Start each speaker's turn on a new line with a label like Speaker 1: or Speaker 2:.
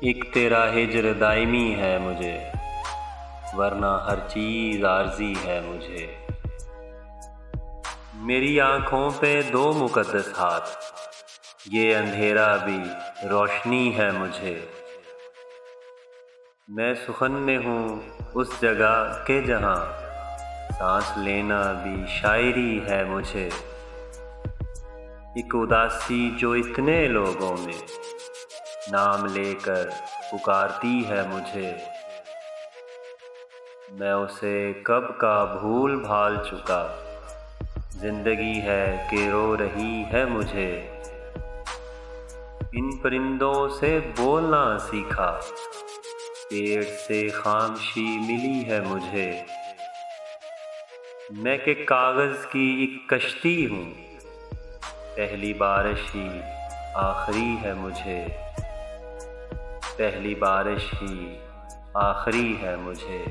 Speaker 1: एक तेरा हिज्र दायमी है मुझे, वरना हर चीज़ आर्जी है मुझे। मेरी आँखों पे दो मुक़द्दस हाथ, ये अंधेरा भी रोशनी है मुझे। मैं सुखन में हूँ उस जगह के जहाँ सांस लेना भी शायरी है मुझे। एक उदासी जो इतने लोगों में नाम लेकर पुकारती है मुझे। मैं उसे कब का भूल भाल चुका, जिंदगी है कि रो रही है मुझे। इन परिंदों से बोलना सीखा, पेड़ से खामोशी मिली है मुझे। मैं के कागज़ की एक कश्ती हूँ, पहली बारिश ही आखिरी है मुझे। पहली बारिश ही आखिरी है मुझे।